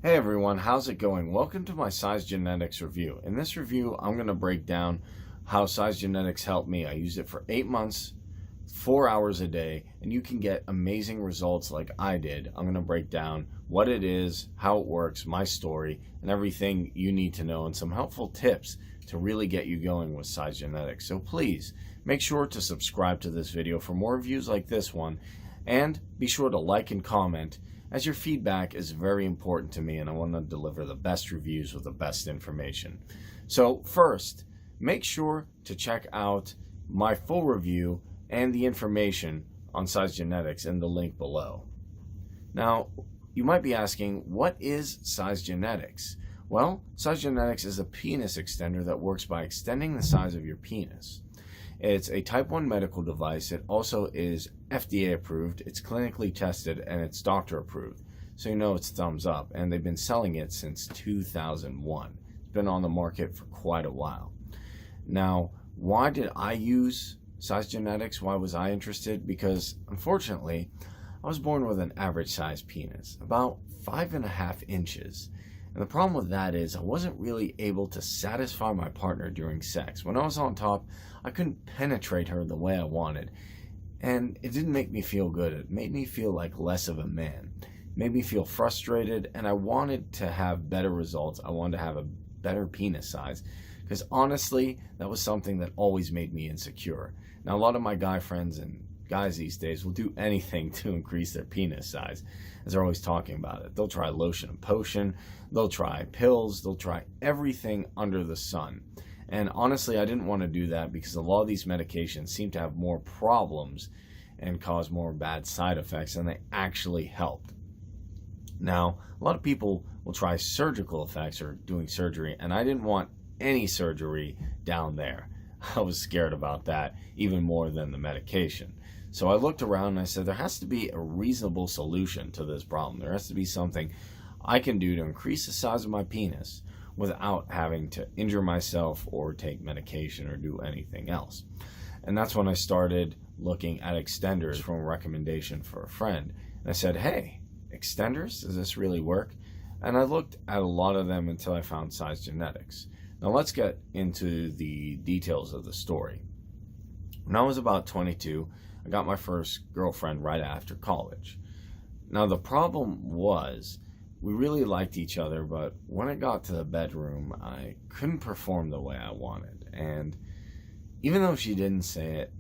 Hey everyone, how's it going? Welcome to my SizeGenetics review. In this review, I'm going to break down how SizeGenetics helped me. I used it for 8 months, 4 hours a day, and you can get amazing results like I did. I'm going to break down what it is, how it works, my story, and everything you need to know, and some helpful tips to really get you going with SizeGenetics. So please, make sure to subscribe to this video for more reviews like this one, and be sure to like and comment, as your feedback is very important to me and I want to deliver the best reviews with the best information. So first, make sure to check out my full review and the information on SizeGenetics in the link below. Now, you might be asking, what is SizeGenetics? Well, SizeGenetics is a penis extender that works by extending the size of your penis. It's a type 1 medical device. It also is FDA approved, it's clinically tested, and it's doctor approved. So you know it's thumbs up, and they've been selling it since 2001. It's been on the market for quite a while. Now, why did I use SizeGenetics? Why was I interested? Because unfortunately, I was born with an average size penis, about 5.5 inches. And the problem with that is I wasn't really able to satisfy my partner during sex. When I was on top, I couldn't penetrate her the way I wanted. And it didn't make me feel good. It made me feel like less of a man. It made me feel frustrated, and I wanted to have better results. I wanted to have a better penis size. Because honestly, that was something that always made me insecure. Now, a lot of my guy friends and guys these days will do anything to increase their penis size, as they're always talking about it. They'll try lotion and potion, they'll try pills, they'll try everything under the sun. And honestly, I didn't want to do that because a lot of these medications seem to have more problems and cause more bad side effects than they actually helped. Now, a lot of people will try surgical effects or doing surgery, and I didn't want any surgery down there. I was scared about that even more than the medication. So I looked around and I said, there has to be a reasonable solution to this problem. There has to be something I can do to increase the size of my penis without having to injure myself or take medication or do anything else. And that's when I started looking at extenders from a recommendation for a friend. And I said, hey, extenders, does this really work? And I looked at a lot of them until I found SizeGenetics. Now let's get into the details of the story. When I was about 22, I got my first girlfriend right after college. Now the problem was, we really liked each other, but when it got to the bedroom, I couldn't perform the way I wanted. And even though she didn't say it,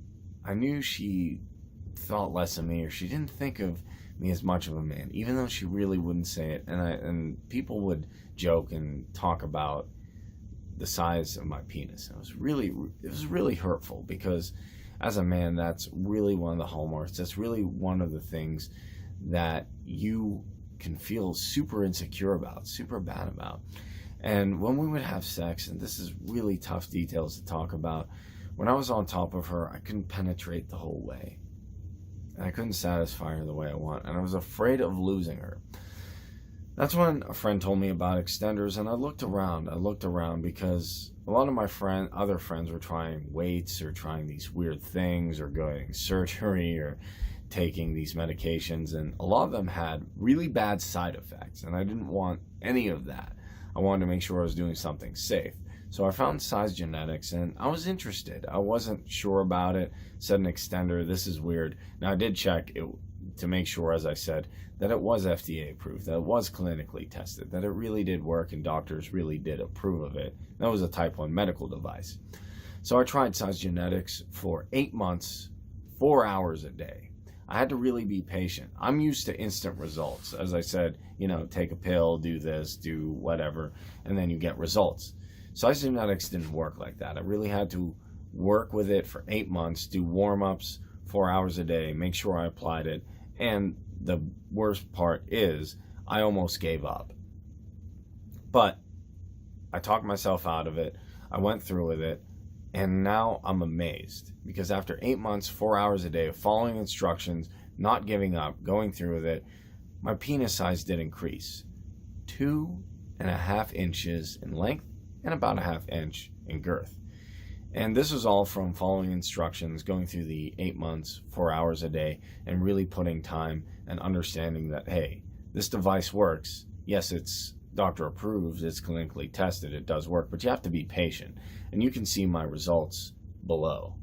I knew she thought less of me, or she didn't think of me as much of a man, even though she really wouldn't say it. And people would joke and talk about the size of my penis. It was really hurtful, because as a man, that's really one of the hallmarks. That's really one of the things that you can feel super insecure about, super bad about. And when we would have sex, and this is really tough details to talk about, when I was on top of her, I couldn't penetrate the whole way. And I couldn't satisfy her the way I want. And I was afraid of losing her. That's when a friend told me about extenders, and I looked around because a lot of my other friends were trying weights or trying these weird things or going surgery or taking these medications, and a lot of them had really bad side effects, and I didn't want any of that. I wanted to make sure I was doing something safe. So I found SizeGenetics, and I was interested. I wasn't sure about it. Said an extender, this is weird. Now I did check it to make sure, as I said, that it was FDA approved, that it was clinically tested, that it really did work and doctors really did approve of it. That was a type 1 medical device. So I tried SizeGenetics for 8 months, 4 hours a day. I had to really be patient. I'm used to instant results. As I said, take a pill, do this, do whatever, and then you get results. SizeGenetics didn't work like that. I really had to work with it for 8 months, do warm-ups 4 hours a day, make sure I applied it, and the worst part is I almost gave up. But I talked myself out of it. I went through with it, and now I'm amazed, because after 8 months, 4 hours a day of following instructions, not giving up, going through with it, my penis size did increase 2.5 inches in length and about a half inch in girth. And this was all from following instructions, going through the 8 months, 4 hours a day, and really putting time and understanding that, hey, this device works. yes, it's doctor approved, it's clinically tested, it does work, but you have to be patient. And you can see my results below,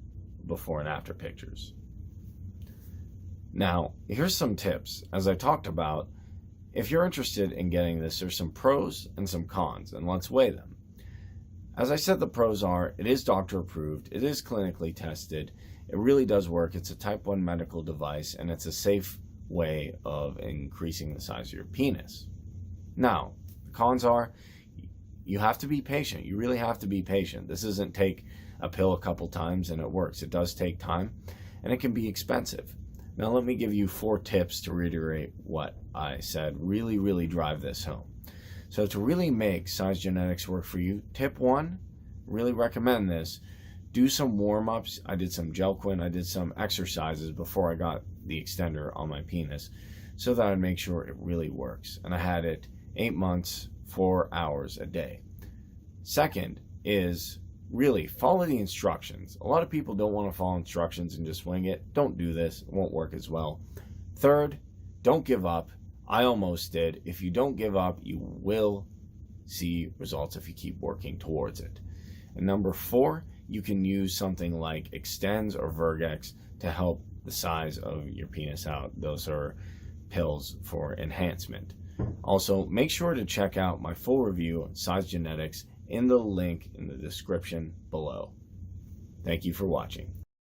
before and after pictures. Now, here's some tips. As I talked about, if you're interested in getting this, there's some pros and some cons, and let's weigh them. As I said, the pros are, it is doctor approved, it is clinically tested, it really does work, it's a type 1 medical device, and it's a safe way of increasing the size of your penis. Now, the cons are, you have to be patient. You really have to be patient. This isn't take a pill a couple times and it works. It does take time, and it can be expensive. Now, let me give you 4 tips to reiterate what I said. Really drive this home. So to really make SizeGenetics work for you, tip 1, really recommend this. Do some warm-ups. I did some gel quin. I did some exercises before I got the extender on my penis so that I'd make sure it really works. And I had it 8 months, 4 hours a day. Second is really follow the instructions. A lot of people don't want to follow instructions and just wing it. Don't do this. It won't work as well. Third, don't give up. I almost did. If you don't give up, you will see results if you keep working towards it. And number 4, you can use something like Extends or Vergex to help the size of your penis out. Those are pills for enhancement. Also, make sure to check out my full review on SizeGenetics in the link in the description below. Thank you for watching.